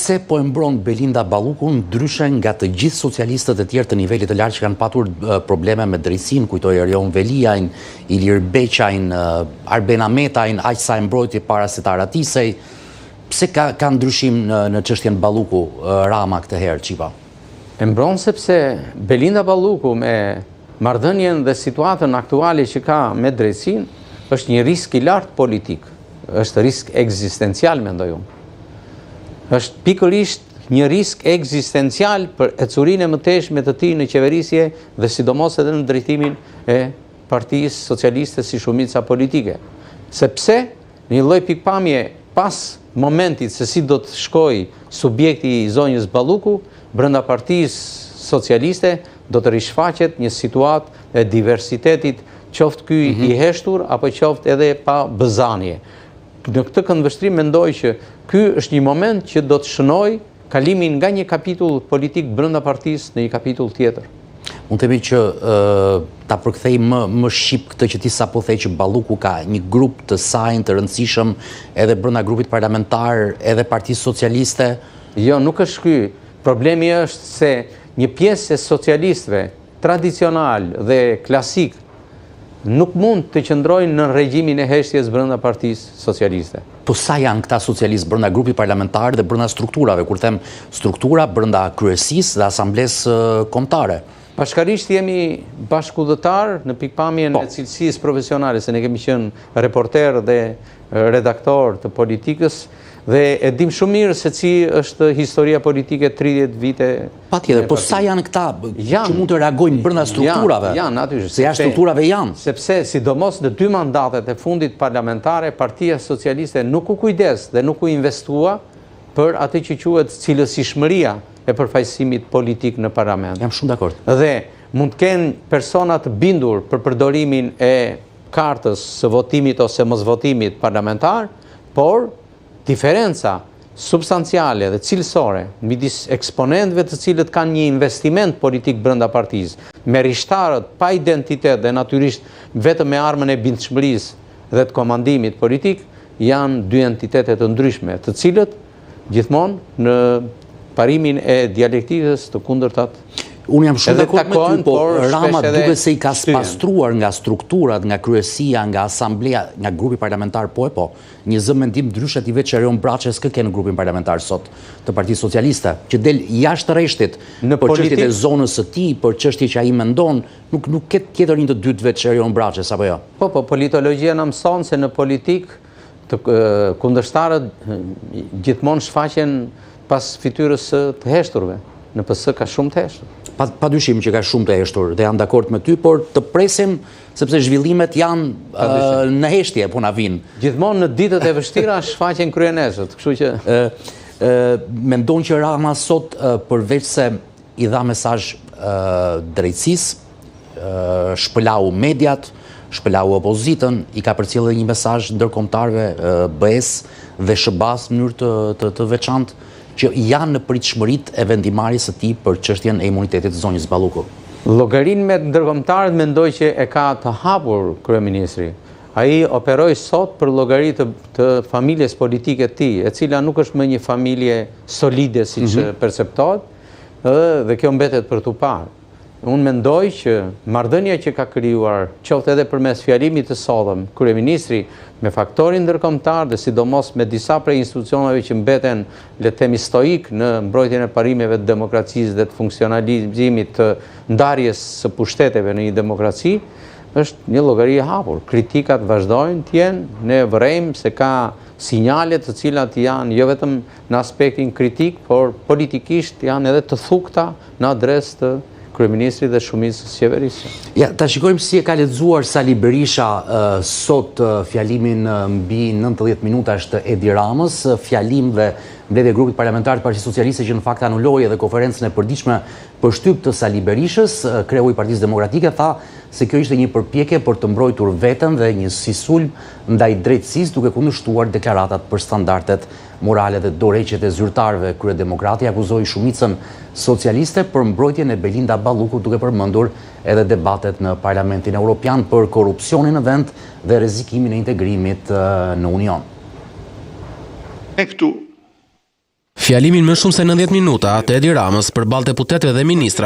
pse po e mbron Belinda Ballukun ndryshe nga të gjithë socialistët e tjerë të nivelit të lartë që kanë patur probleme me drejtsinë, kujtoj Erion Veliajn, Ilir Beqajn, Arben Ametajn, aq sa e mbrojti para se ta ratisej. Pse ka ndryshim në çështjen Balluku Rama këtë herë, Çipa? E mbron sepse Belinda Balluku me marrëdhënien dhe situatën aktuale që ka me drejtsinë është një risk i lartë politik. Është risk ekzistencial, mendoj unë. Është pikërisht një risk ekzistencial për ecurinë e mëtejshme të tij në qeverisje dhe sidomos edhe në drejtimin e Partisë Socialiste si shumica politike. Sepse një lloj pikpamje pas momentit se si do të shkojë subjekti i zonjës Balluku brenda Partisë Socialiste, do të rishfaqet një situatë e diversitetit, qoftë ky i heshtur apo qoftë edhe pa bëzanie. Në këtë këndvështrim mendoj që ky është një moment që do të shënoj kalimin nga një kapitull politik brenda partisë në një kapitull tjetër. Mund të themi që ta përkthej më shqip këtë që ti sapo the që Balluku ka një grup të saj të rëndësishëm edhe brenda grupit parlamentar, edhe Partisë Socialiste. Jo, nuk është ky. Problemi është se një pjesë e socialistëve tradicional dhe klasik nuk mund të qëndrojnë në regjimin e heshtjes brenda Partisë Socialiste. Po sa janë këta socialistë brenda grupit parlamentar dhe brenda strukturave, kur them struktura brenda kryesisë dhe asamblesë kombëtare? Bashkarisht jemi bashkëudhëtar në pikpamjen e cilësisë profesionale, se ne kemi qenë reporter dhe redaktor të politikës, dhe e dim shumë mirë se si është historia politike 30 vite. Patjetër, po sa janë këta që mund të reagojnë brenda strukturave? Janë natyrisht. Se jashtë strukturave janë. Sepse sidomos në 2 mandatet e fundit parlamentare, Partia Socialiste nuk u kujdes dhe nuk u investua për atë që quhet cilësishmëria e përfaqësimit politik në parlament. Jam shumë dakord. Dhe mund të kenë persona të bindur për përdorimin e kartës së votimit ose mosvotimit parlamentar, por diferenca substanciale dhe cilësore midis eksponentëve të cilët kanë një investiment politik brenda partisë, me rishtarët pa identitet dhe natyrisht vetëm me armën e bindshmërisë dhe të komandimit politik, janë 2 entitete të ndryshme, të cilët gjithmonë në parimin e dialektikës të kundërtat. Unë jam shumë dakord me ty, po Rama duke se i ka spastruar nga strukturat, nga kryesia, nga asamblea, nga grupi parlamentar, po, një zë mendim ndryshe ti veç Erion Braçe s'ka në grupin parlamentar sot të Partisë Socialiste, që del jashtë rreshtit për çështjet e zonës së tij, për çështje që ai mendon, nuk ket tjetër një të dytë veç Erion Braçe, apo jo? Po, politologjia na mëson se në politik të kundërshtarët gjithmonë shfaqen pas fytyrës së të heshturve. Në PS ka shumë të heshtur. Pa dyshim që ka shumë të heshtur dhe janë dakord me ty, por të presim sepse zhvillimet janë në heshtje, po na vinë. Gjithmonë në ditët e vështira shfaqen kryenesët, kështu që mendon që Rama sot përveç se i dha mesazh drejtësisë, shpëlau mediat, shpëlau opozitën, i ka përcjellë një mesazh ndërkombëtarëve BE-s dhe SHBA-s në mënyrë të veçantë, që janë në pritshmëritë e vendimarrjes së tij për çështjen e imunitetit të zonjës Balluku. Llogarinë me ndërkombëtarët mendoj që e ka të hapur kryeministri. Ai operoi sot për llogari të familjes politike të tij, e cila nuk është më një familje solide siç perceptohet, dhe kjo mbetet për tu parë. Unë mendoj që marrëdhënia që ka krijuar, qoftë edhe përmes fjalimit të sodëm kryeministri me faktorin ndërkombëtar dhe sidomos me disa prej institucioneve që mbeten, le të themi, stoik në mbrojtjen e parimeve të demokracisë dhe të funksionalizimit të ndarjes së pushteteve në një demokraci, është një llogari e hapur. Kritikat vazhdojnë të jenë, ne vërejmë se ka sinjale të cilat janë jo vetëm në aspektin kritik, por politikisht janë edhe të thukta në adresë të kryeministrit dhe shumicës qeverisë. Ja, ta shikojmë si e ka lexuar Sali Berisha sot fjalimin mbi 90 minutash të Edi Ramës, fjalim dhe mbledhje e grupit parlamentar të Partisë Socialiste që në fakt anuloi edhe konferencën e përditshme për shtyp të Sali Berishës, kreu i Partisë Demokratike, tha se kjo ishte një përpjekje për të mbrojtur veten dhe një sulm ndaj drejtësisë, duke kundërshtuar deklaratat për standardet morale dhe dorëheqjet e zyrtarëve. Kryedemokrati akuzoi shumicën socialiste për mbrojtjen e Belinda Ballukut, duke përmendur edhe debatet në Parlamentin Evropian për korrupsionin në vend dhe rrezikimin e integrimit në Union. Këtu fjalimin më shumë se 90 minuta të Edi Ramës përballë deputetëve dhe ministra